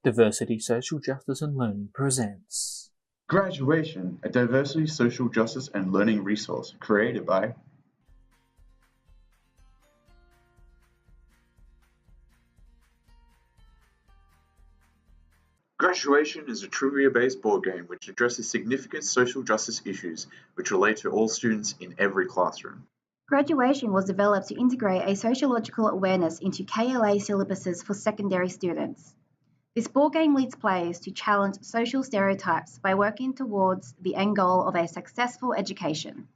Diversity, Social Justice and Learning presents Graduation, a diversity, social justice, and learning resource created by Graduation is a trivia-based board game which addresses significant social justice issues which relate to all students in every classroom. Graduation was developed to integrate a sociological awareness into KLA syllabuses for secondary students. This board game leads players to challenge social stereotypes by working towards the end goal of a successful education.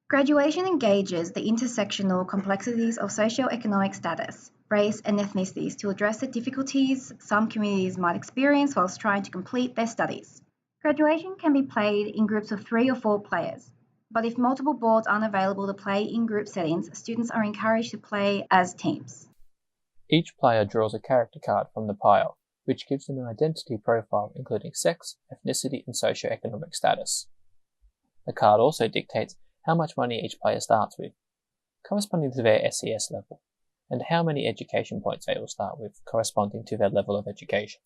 Graduation engages the intersectional complexities of socioeconomic status, race, and ethnicities to address the difficulties some communities might experience whilst trying to complete their studies. Graduation can be played in groups of 3 or 4 players, but if multiple boards aren't available to play in group settings, students are encouraged to play as teams. Each player draws a character card from the pile, which gives them an identity profile including sex, ethnicity, and socioeconomic status. The card also dictates how much money each player starts with, corresponding to their SES level, and how many education points they will start with, corresponding to their level of education.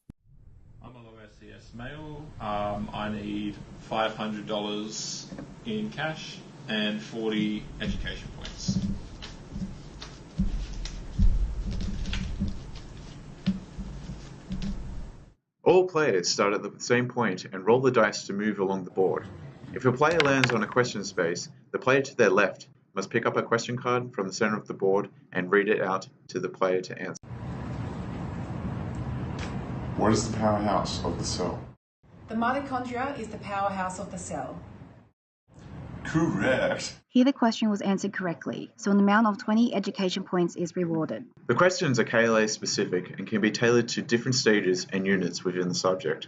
I'm a low SES male. I need $500 in cash and 40 education points. All players start at the same point and roll the dice to move along the board. If a player lands on a question space, the player to their left must pick up a question card from the center of the board and read it out to the player to answer. What is the powerhouse of the cell? The mitochondria is the powerhouse of the cell. Correct. Here the question was answered correctly, so an amount of 20 education points is rewarded. The questions are KLA specific and can be tailored to different stages and units within the subject.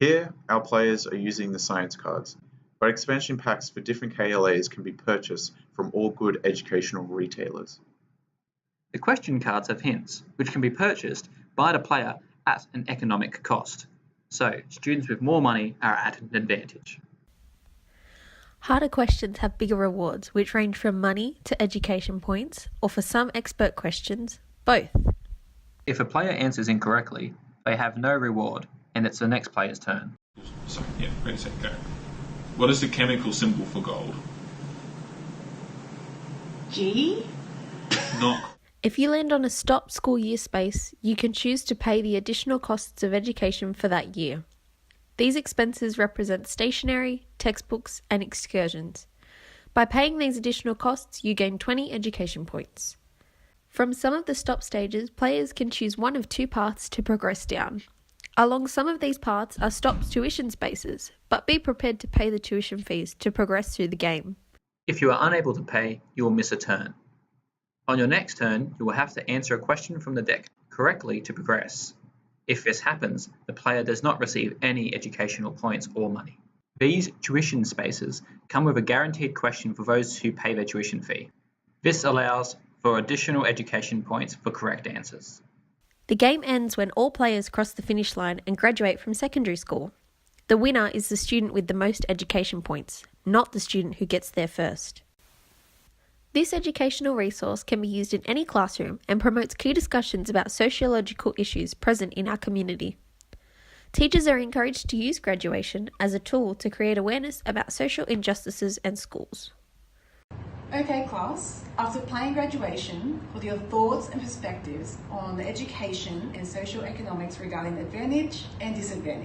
Here, our players are using the science cards, but expansion packs for different KLAs can be purchased from all good educational retailers. The question cards have hints, which can be purchased by the player at an economic cost. So, students with more money are at an advantage. Harder questions have bigger rewards, which range from money to education points, or for some expert questions, both. If a player answers incorrectly, they have no reward, and it's the next player's turn. Sorry, ready, set, go. What is the chemical symbol for gold? G? Not. If you land on a stop school year space, you can choose to pay the additional costs of education for that year. These expenses represent stationery, textbooks, and excursions. By paying these additional costs, you gain 20 education points. From some of the stop stages, players can choose one of 2 paths to progress down. Along some of these paths are stopped tuition spaces, but be prepared to pay the tuition fees to progress through the game. If you are unable to pay, you will miss a turn. On your next turn, you will have to answer a question from the deck correctly to progress. If this happens, the player does not receive any educational points or money. These tuition spaces come with a guaranteed question for those who pay their tuition fee. This allows for additional education points for correct answers. The game ends when all players cross the finish line and graduate from secondary school. The winner is the student with the most education points, not the student who gets there first. This educational resource can be used in any classroom and promotes key discussions about sociological issues present in our community. Teachers are encouraged to use graduation as a tool to create awareness about social injustices in schools. Okay class, after playing graduation, what are your thoughts and perspectives on the education and social economics regarding advantage and disadvantage?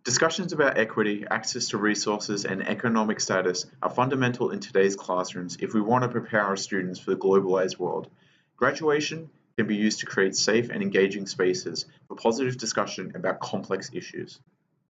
Discussions about equity, access to resources, and economic status are fundamental in today's classrooms if we want to prepare our students for the globalized world. Graduation can be used to create safe and engaging spaces for positive discussion about complex issues.